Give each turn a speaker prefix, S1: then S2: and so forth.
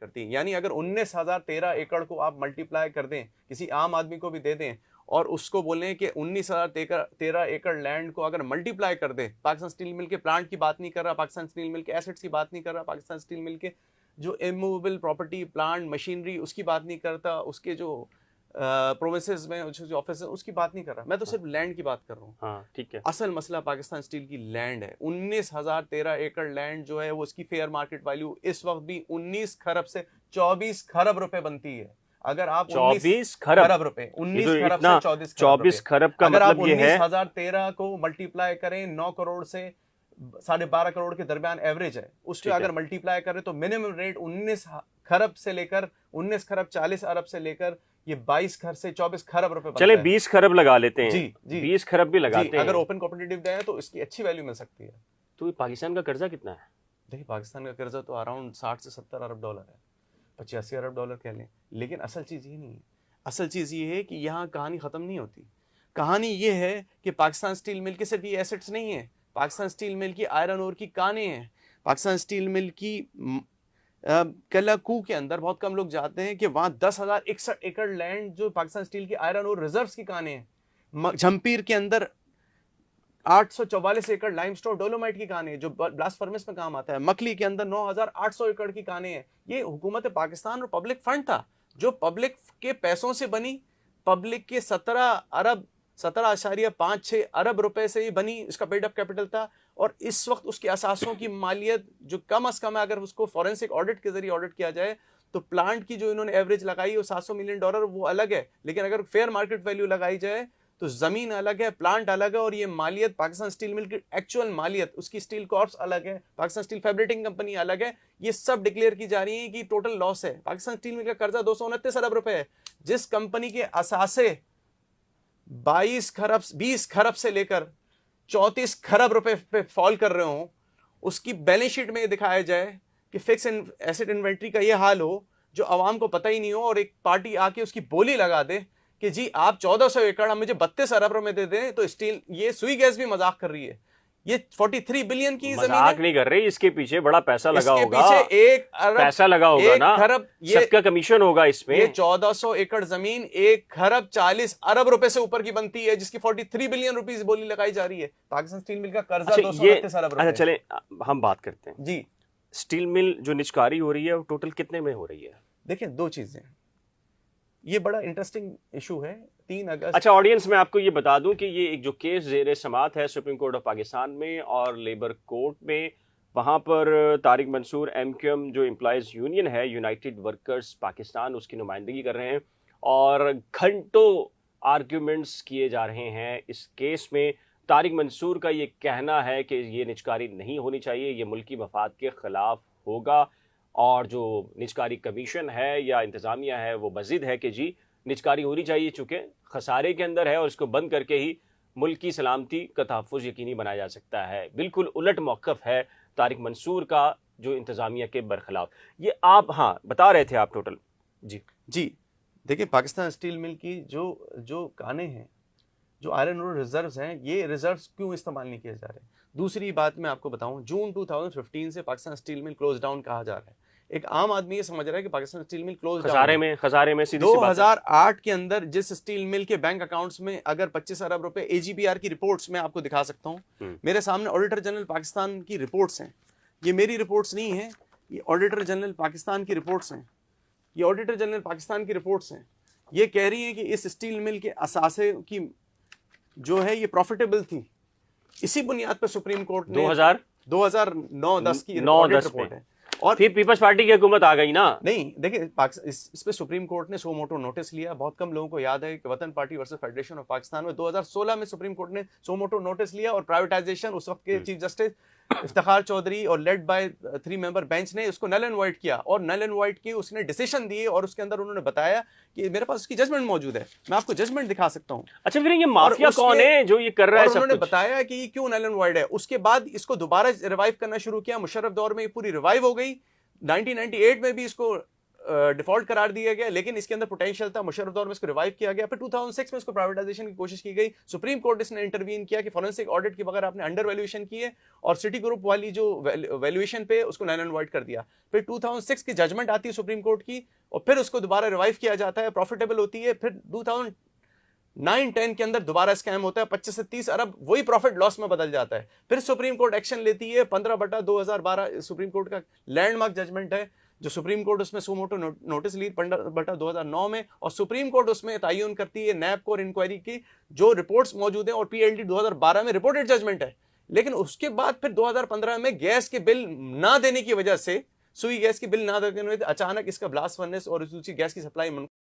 S1: करती है। यानी अगर 19,013 एकड़ को आप मल्टीप्लाई कर दें, किसी आम आदमी को भी दे दें और उसको बोलें कि 19,013 एकड़ लैंड को अगर मल्टीप्लाई कर दे, पाकिस्तान स्टील मिल के प्लांट की बात नहीं कर रहा, पाकिस्तान स्टील मिल के एसेट्स की बात नहीं कर रहा, पाकिस्तान स्टील मिल के जो इमूवेबल प्रॉपर्टी प्लांट मशीनरी उसकी बात नहीं करता, उसके जो प्रोविंसेस में जो ऑफिस है उसकी बात नहीं कर रहा, मैं तो सिर्फ लैंड की बात कर रहा हूँ।
S2: हाँ ठीक है।
S1: असल मसला पाकिस्तान स्टील की लैंड है। 19,013 एकड़ लैंड जो है वो उसकी फेयर मार्केट वैल्यू इस वक्त भी 19 खरब से 24 खरब रुपए बनती है। अगर आप
S2: 24 खरब
S1: रुपए, 19 खरब से
S2: 24 खरब का
S1: अगर आप
S2: मतलब ये है
S1: 19,013 को मल्टीप्लाई करें 9 करोड़ से 12.5 करोड़ के दरमियान एवरेज है, उससे अगर मल्टीप्लाई करें तो मिनिमम रेट 19 खरब से लेकर 19 खरब 40 अरब से लेकर ये 22 खरब से 24 खरब रुपए।
S2: चले 20 खरब लगा लेते हैं।
S1: जी
S2: 20 खरब भी लगाते हैं।
S1: अगर ओपन कॉम्पिटिटिव जाए तो इसकी अच्छी वैल्यू मिल सकती है।
S2: तो पाकिस्तान का कर्जा कितना है?
S1: देखिए पाकिस्तान का कर्जा तो अराउंड 60 से 70 अरब डॉलर है, 85 अरब डॉलर कह लें। लेकिन असल चीज़ ये नहीं है, असल चीज़ ये है कि यहाँ कहानी ख़त्म नहीं होती। कहानी ये है कि पाकिस्तान स्टील मिल के सिर्फ ये एसेट्स नहीं है, पाकिस्तान स्टील मिल की आयरन ओर की कानें हैं, पाकिस्तान स्टील मिल की कलाकू के अंदर बहुत कम लोग जाते हैं कि वहाँ 10,061 एकड़ लैंड जो पाकिस्तान स्टील की आयरन और रिजर्व्स की कानें हैं। झम्पीर के अंदर 844 एकड़ लाइमस्टोन डोलोमाइट की कानें जो ब्लास्ट फर्नेस में काम आता है। मकली के अंदर 9,800 एकड़ की कानें हैं। ये हुकूमत पाकिस्तान और पब्लिक फंड था जो पब्लिक के पैसों से बनी, पब्लिक के 17.56 अरब रुपए से ही बनी, इसका पेड अप कैपिटल था। और इस वक्त उसके असासों की मालियत जो कम अज कम है, अगर उसको फॉरेंसिक ऑडिट के जरिए ऑडिट किया जाए तो प्लांट की जो इन्होंने एवरेज लगाई है 700 मिलियन डॉलर, वो अलग है। लेकिन अगर फेयर मार्केट वैल्यू लगाई जाए तो जमीन अलग है, प्लांट अलग है, और ये मालियत पाकिस्तान स्टील मिल की एक्चुअल मालियत, उसकी स्टील कॉर्प्स अलग है, पाकिस्तान स्टील फैब्रिकेटिंग कंपनी अलग है। ये सब डिक्लेयर की जा रही है कि टोटल लॉस है। पाकिस्तान स्टील मिल का कर्जा 229 अरब रुपए है। जिस कंपनी के असासे 20 खरब से लेकर 34 खरब रुपए पे फॉल कर रहे हो, उसकी बैलेंस शीट में दिखाया जाए कि फिक्स एसेट इन्वेंट्री का ये हाल हो जो आवाम को पता ही नहीं हो, और एक पार्टी आके उसकी बोली लगा दे कि जी आप 1400 एकड़ हम मुझे 32 अरब रुपए दे दें, तो स्टील ये सुई गैस भी मजाक कर रही है। ये 43 बिलियन की जमीन
S2: मजाक नहीं कर रही, इसके पीछे बड़ा पैसा लगा होगा,
S1: इसके पीछे 1 अरब
S2: पैसा लगा होगा ना,
S1: खरब
S2: सबका कमीशन होगा इसमें।
S1: ये 1400 एकड़ जमीन 1 खरब 40 अरब रुपए से ऊपर की बनती है, जिसकी 43 बिलियन रुपीस बोली लगाई जा रही है। पाकिस्तान स्टील मिल का कर्जा 229 अरब रुपए।
S2: अच्छा चले हम बात करते हैं
S1: जी,
S2: स्टील मिल जो निचकारी हो रही है वो टोटल कितने में हो रही है?
S1: देखिए दो चीजें, ये बड़ा इंटरेस्टिंग इशू है। 3 अगस्त।
S2: अच्छा ऑडियंस में आपको ये बता दूं कि ये एक जो केस ज़ेरे समात है सुप्रीम कोर्ट ऑफ पाकिस्तान में और लेबर कोर्ट में, वहाँ पर तारिक मंसूर MQM जो एम्प्लॉयज़ यूनियन है, यूनाइटेड वर्कर्स पाकिस्तान, उसकी नुमाइंदगी कर रहे हैं और घंटों आर्ग्यूमेंट्स किए जा रहे हैं इस केस में। तारिक मंसूर का ये कहना है कि ये निजकारी नहीं होनी चाहिए, ये मुल्की मफाद के ख़िलाफ़ होगा, और जो निजकारी कमीशन है या इंतज़ामिया है वो मज़ीद है कि जी निजकारी होनी चाहिए चूँकि खसारे के अंदर है और इसको बंद करके ही मुल्क की सलामती का तहफ़्फ़ुज़ यकीनी बनाया जा सकता है। बिल्कुल उलट मौक़िफ़ है तारिक मंसूर का जो इंतज़ामिया के बरखिलाफ़। ये आप हाँ बता रहे थे आप टोटल।
S1: जी देखिए पाकिस्तान स्टील मिल की जो कानें हैं, जो आयरन ओर रिजर्व्स हैं, ये रिजर्व्स क्यों इस्तेमाल नहीं किए जा रहे? दूसरी बात मैं आपको बताऊं, जून 2015 से Pakistan steel mill close down कहा जा रहा है। एक आम आदमी ये समझ रहा है कि Pakistan steel mill close down
S2: खसारे में सीधी
S1: 2008 के अंदर जिस स्टील मिल के बैंक अकाउंट्स में अगर 25 अरब रुपए, AGPR की रिपोर्ट्स में आपको दिखा सकता हूं, मेरे सामने ऑडिटर जनरल पाकिस्तान की रिपोर्ट्स हैं, ये मेरी रिपोर्ट्स नहीं है, ये ऑडिटर जनरल पाकिस्तान की रिपोर्ट्स हैं, ये ऑडिटर जनरल पाकिस्तान की रिपोर्ट्स हैं। ये कह रही है कि इस स्टील मिल के असासे की जो है ये प्रॉफिटेबल थी। इसी बुनियाद पर सुप्रीम कोर्ट ने 2009-10 की रिपोर्ट है, और
S2: फिर पीपल्स पार्टी की हुकूमत आ गई ना।
S1: नहीं देखिए इस पे सुप्रीम कोर्ट ने सो मोटो नोटिस लिया। बहुत कम लोगों को याद है कि वतन party versus federation of Pakistan में 2016 में सुप्रीम कोर्ट ने सो मोटो नोटिस लिया, और प्राइवेटाइजेशन उस वक्त के चीफ जस्टिस इफ्तिखार चौधरी और लेड बाय 3 मेंबर बेंच ने उसको नल एंड वाइट किया, और नल एंड वाइट की उसने डिसीजन दिए, और उसके अंदर उन्होंने बताया कि मेरे पास उसकी जजमेंट मौजूद है, मैं आपको जजमेंट दिखा सकता हूं।
S2: अच्छा फिर ये माफिया कौन है जो ये कर रहा है?
S1: उन्होंने बताया कि ये क्यों नल एंड वाइट है। उसके बाद इसको दोबारा रिवाइव करना शुरू किया, मुशर्रफ दौर में ये पूरी रिवाइव हो गई। 1998 में भी इसको डिफॉल्ट करार दिया गया, लेकिन इसके अंदर पोटेंशियल था, मुशर्रफ दौर में इसको रिवाइव किया गया। फिर 2006 में इसको प्राइवेटाइजेशन की कोशिश की गई, सुप्रीम कोर्ट इसने इंटरवीन किया कि फॉरेंसिक ऑडिट के बगैर आपने अंडर वैल्यूएशन की है, और सिटी ग्रुप वाली जो वैल्यूएशन पे उसको नल एंड वॉइड कर दिया। फिर 2006 की जजमेंट आती है सुप्रीम कोर्ट की, और फिर उसको दोबारा रिवाइव किया जाता है, प्रॉफिटेबल होती है। फिर 2009-10 के अंदर दोबारा स्कैम होता है, 25 से 30 अरब वही प्रॉफिट लॉस में बदल जाता है। फिर सुप्रीम कोर्ट एक्शन लेती है, 15/2012 सुप्रीम कोर्ट का लैंडमार्क जजमेंट है, जो सुप्रीम कोर्ट उसमें सुमोटो नोटिस ली 15/2009 में, और सुप्रीम कोर्ट उसमें तयन करती है नैब को इंक्वायरी की जो रिपोर्ट्स मौजूद हैं, और पीएलडी 2012 में रिपोर्टेड जजमेंट है। लेकिन उसके बाद फिर 2015 में गैस के बिल ना देने की वजह से, सुई गैस की बिल ना देने की वजह से अचानक इसका ब्लास्ट फर्नेस और दूसरी गैस की सप्लाई